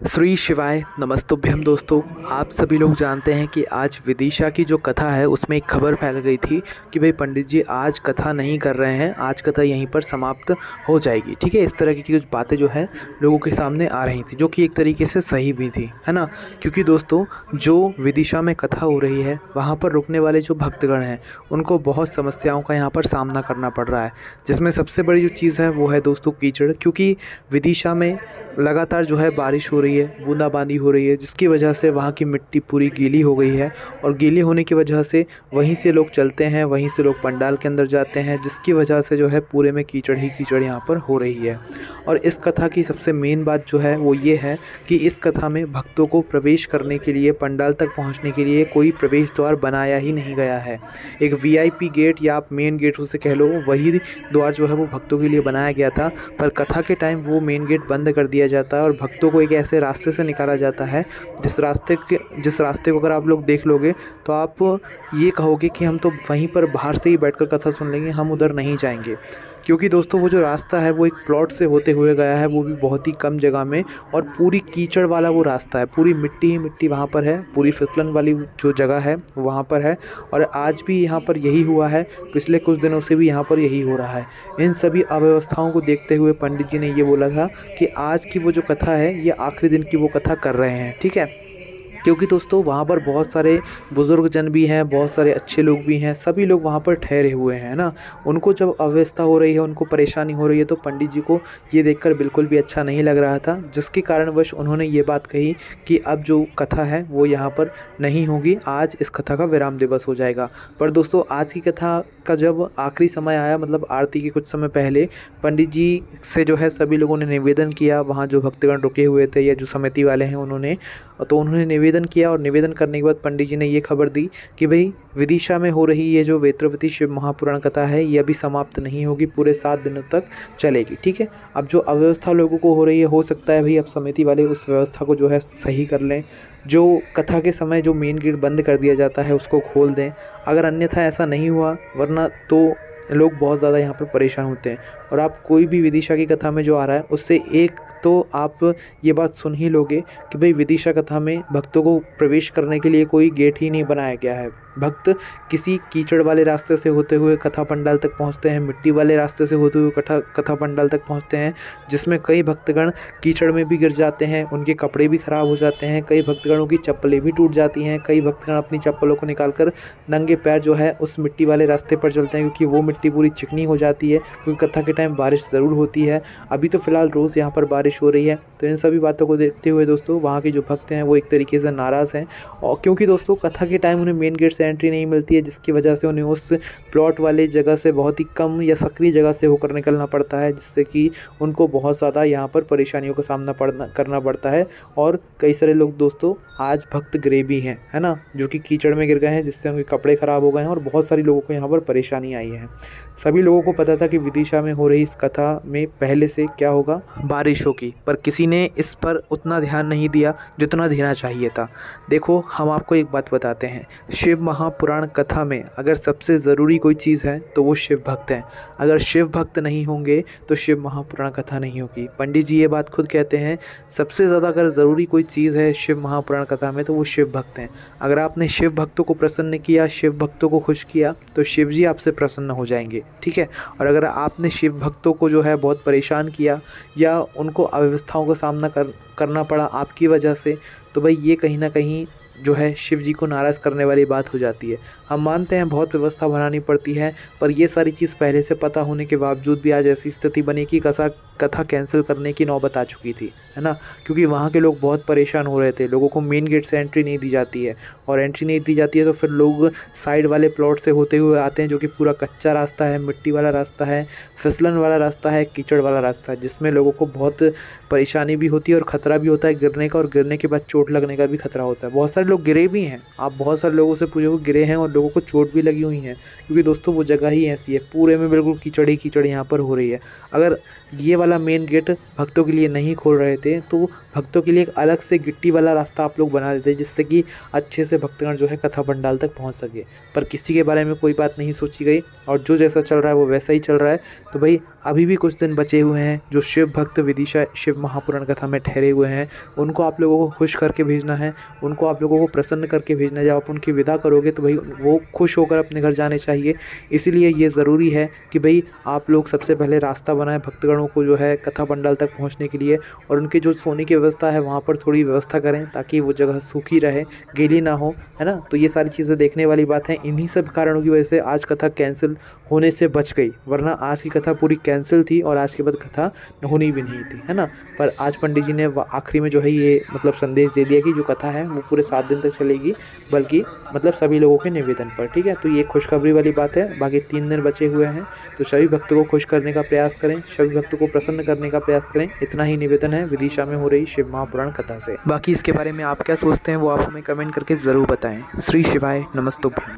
श्री शिवाय नमस्तुभ्यम। दोस्तों, आप सभी लोग जानते हैं कि आज विदिशा की जो कथा है उसमें एक खबर फैल गई थी कि भाई पंडित जी आज कथा नहीं कर रहे हैं, आज कथा यहीं पर समाप्त हो जाएगी। ठीक है, इस तरह की कुछ बातें जो है लोगों के सामने आ रही थी, जो कि एक तरीके से सही भी थी, है ना। क्योंकि दोस्तों, जो विदिशा में कथा हो रही है वहाँ पर रुकने वाले जो भक्तगण हैं उनको बहुत समस्याओं का यहाँ पर सामना करना पड़ रहा है, जिसमें सबसे बड़ी जो चीज़ है वो है दोस्तों कीचड़। क्योंकि विदिशा में लगातार जो है बारिश हो रही है, बूंदाबांदी हो रही है, जिसकी वजह से वहाँ की मिट्टी पूरी गीली हो गई है और गीली होने की वजह से वहीं से लोग चलते हैं, वहीं से लोग पंडाल के अंदर जाते हैं, जिसकी वजह से जो है पूरे में कीचड़ ही कीचड़ यहाँ पर हो रही है। और इस कथा की सबसे मेन बात जो है वो ये है कि इस कथा में भक्तों को प्रवेश करने के लिए, पंडाल तक पहुँचने के लिए कोई प्रवेश द्वार बनाया ही नहीं गया है। एक वीआईपी गेट या आप मेन गेट उसे कह लो, वही द्वार जो है वो भक्तों के लिए बनाया गया था, पर कथा के टाइम वो मेन गेट बंद कर दिया जाता है और भक्तों को एक ऐसे रास्ते से निकाला जाता है जिस रास्ते को अगर आप लोग देख लोगे तो आप ये कहोगे कि हम तो वहीं पर बाहर से ही बैठकर कथा सुन लेंगे, हम उधर नहीं जाएंगे। क्योंकि दोस्तों, वो जो रास्ता है वो एक प्लॉट से होते हुए गया है, वो भी बहुत ही कम जगह में, और पूरी कीचड़ वाला वो रास्ता है, पूरी मिट्टी ही मिट्टी वहाँ पर है, पूरी फिसलन वाली जो जगह है वहाँ पर है। और आज भी यहाँ पर यही हुआ है, पिछले कुछ दिनों से भी यहाँ पर यही हो रहा है। इन सभी अव्यवस्थाओं को देखते हुए पंडित जी ने ये बोला था कि आज की वो जो कथा है ये आखिरी दिन की वो कथा कर रहे हैं। ठीक है, क्योंकि दोस्तों वहाँ पर बहुत सारे बुज़ुर्ग जन भी हैं, बहुत सारे अच्छे लोग भी हैं, सभी लोग वहाँ पर ठहरे हुए हैं ना। उनको जब अव्यवस्था हो रही है, उनको परेशानी हो रही है, तो पंडित जी को ये देखकर बिल्कुल भी अच्छा नहीं लग रहा था, जिसके कारणवश उन्होंने ये बात कही कि अब जो कथा है वो यहाँ पर नहीं होगी, आज इस कथा का विराम दिवस हो जाएगा। पर दोस्तों, आज की कथा का जब आखिरी समय आया, मतलब आरती के कुछ समय पहले, पंडित जी से जो है सभी लोगों ने निवेदन किया, वहाँ जो भक्तगण रुके हुए थे या जो समिति वाले हैं उन्होंने निवेदन किया। और निवेदन करने के बाद पंडित जी ने ये खबर दी कि भाई विदिशा में हो रही ये जो वेत्रवती शिव महापुराण कथा है ये अभी समाप्त नहीं होगी, पूरे 7 दिनों तक चलेगी। ठीक है, अब जो अव्यवस्था लोगों को हो रही है, हो सकता है भाई अब समिति वाले उस व्यवस्था को जो है सही कर लें, जो कथा के समय जो मेन गेट बंद कर दिया जाता है उसको खोल दें। अगर अन्यथा ऐसा नहीं हुआ, वरना तो लोग बहुत ज़्यादा यहाँ पर परेशान होते हैं। और आप कोई भी विदिशा की कथा में जो आ रहा है उससे एक तो आप ये बात सुन ही लोगे कि भाई विदिशा कथा में भक्तों को प्रवेश करने के लिए कोई गेट ही नहीं बनाया गया है। भक्त किसी कीचड़ वाले रास्ते से होते हुए कथा पंडाल तक पहुँचते हैं, मिट्टी वाले रास्ते से होते हुए कथा पंडाल तक पहुँचते हैं, जिसमें कई भक्तगण कीचड़ में भी गिर जाते हैं, उनके कपड़े भी ख़राब हो जाते हैं, कई भक्तगणों की चप्पलें भी टूट जाती हैं, कई भक्तगण अपनी चप्पलों को निकालकर नंगे पैर जो है उस मिट्टी वाले रास्ते पर चलते हैं, क्योंकि वो मिट्टी पूरी चिकनी हो जाती है, क्योंकि कथा के टाइम बारिश ज़रूर होती है। अभी तो फ़िलहाल रोज़ यहाँ पर बारिश हो रही है। तो इन सभी बातों को देखते हुए दोस्तों, वहाँ के जो भक्त हैं वो एक तरीके से नाराज़ हैं, और क्योंकि दोस्तों कथा के टाइम उन्हें मेन गेट से एंट्री नहीं मिलती है, जिसकी वजह से उन्हें उस प्लॉट वाले जगह से बहुत ही कम या सक्रिय जगह से होकर निकलना पड़ता है, जिससे कि उनको बहुत ज़्यादा यहाँ पर परेशानियों का सामना करना पड़ता है। और कई सारे लोग दोस्तों आज भक्त गिरे भी हैं, है ना, जो कि कीचड़ में गिर गए हैं, जिससे उनके कपड़े ख़राब हो गए हैं और बहुत सारी लोगों को यहाँ पर परेशानी आई है। सभी लोगों को पता था कि विदिशा में हो रही इस कथा में पहले से क्या होगा, बारिश होगी, पर किसी ने इस पर उतना ध्यान नहीं दिया जितना देना चाहिए था। देखो, हम आपको एक बात बताते हैं, शिव महापुराण कथा में अगर सबसे ज़रूरी कोई चीज़ है तो वो शिव भक्त हैं। अगर शिव भक्त नहीं होंगे तो शिव महापुराण कथा नहीं होगी। पंडित जी ये बात खुद कहते हैं, सबसे ज़्यादा अगर ज़रूरी कोई चीज़ है शिव महापुराण कथा में तो वो शिव भक्त हैं। अगर आपने शिव भक्तों को प्रसन्न किया, शिव भक्तों को खुश किया, तो शिव जी आपसे प्रसन्न हो जाएंगे। ठीक है, और अगर आपने शिव भक्तों को जो है बहुत परेशान किया या उनको अव्यवस्थाओं का सामना करना पड़ा आपकी वजह से, तो भाई ये कहीं ना कहीं जो है शिव जी को नाराज़ करने वाली बात हो जाती है। हम मानते हैं बहुत व्यवस्था बनानी पड़ती है, पर ये सारी चीज़ पहले से पता होने के बावजूद भी आज ऐसी स्थिति बनी कि कथा कैंसिल करने की नौबत आ चुकी थी, है ना। क्योंकि वहाँ के लोग बहुत परेशान हो रहे थे, लोगों को मेन गेट से एंट्री नहीं दी जाती है, और एंट्री नहीं दी जाती है तो फिर लोग साइड वाले प्लॉट से होते हुए आते हैं, जो कि पूरा कच्चा रास्ता है, मिट्टी वाला रास्ता है, फिसलन वाला रास्ता है, कीचड़ वाला रास्ता है, जिसमें लोगों को बहुत परेशानी भी होती है और ख़तरा भी होता है गिरने का, और गिरने के बाद चोट लगने का भी खतरा होता है। बहुत सारे लोग गिरे भी हैं, आप बहुत सारे लोगों से पूछोगे गिरे हैं, और लोगों को चोट भी लगी हुई हैं, क्योंकि दोस्तों वो जगह ही ऐसी है, पूरे में बिल्कुल कीचड़ ही कीचड़ यहाँ पर हो रही है। अगर ये वाला मेन गेट भक्तों के लिए नहीं खोल रहे थे, तो भक्तों के लिए एक अलग से गिट्टी वाला रास्ता आप लोग बना देते जिससे कि अच्छे से भक्तगण जो है कथा पंडाल तक पहुंच सके। पर किसी के बारे में कोई बात नहीं सोची गई और जो जैसा चल रहा है वो वैसा ही चल रहा है। तो भाई अभी भी कुछ दिन बचे हुए हैं, जो शिव भक्त विदिशा शिव महापुराण कथा में ठहरे हुए हैं उनको आप लोगों को खुश करके भेजना है, उनको आप लोगों को प्रसन्न करके भेजना है। जब आप उनकी विदा करोगे तो भाई वो खुश होकर अपने घर जाने चाहिए। इसीलिए ये ज़रूरी है कि भाई आप लोग सबसे पहले रास्ता बनाएं भक्तगणों को जो है कथा पंडाल तक पहुंचने के लिए, और उनके जो सोने की व्यवस्था है वहाँ पर थोड़ी व्यवस्था करें ताकि वो जगह सूखी रहे, गीली ना हो, है ना। तो ये सारी चीज़ें देखने वाली बात है। इन्हीं सब कारणों की वजह से आज कथा कैंसिल होने से बच गई, वरना आज की कथा पूरी कैंसिल थी और आज के बाद कथा होनी भी नहीं थी, है ना। पर आज पंडित जी ने आखिरी में जो है ये मतलब संदेश दे दिया कि जो कथा है वो पूरे 7 दिन तक चलेगी, बल्कि मतलब सभी लोगों के निवेदन पर, ठीक है। तो ये खुशखबरी वाली बात है। बाकी 3 दिन बचे हुए हैं, तो सभी भक्तों को खुश करने का प्रयास करें, सभी भक्तों को प्रसन्न करने का प्रयास करें। इतना ही निवेदन है विदिशा में हो रही शिव महापुराण कथा से। बाकी इसके बारे में आप क्या सोचते हैं वो आप हमें कमेंट करके ज़रूर बताएं। श्री शिवाय नमस्तुभ्यम।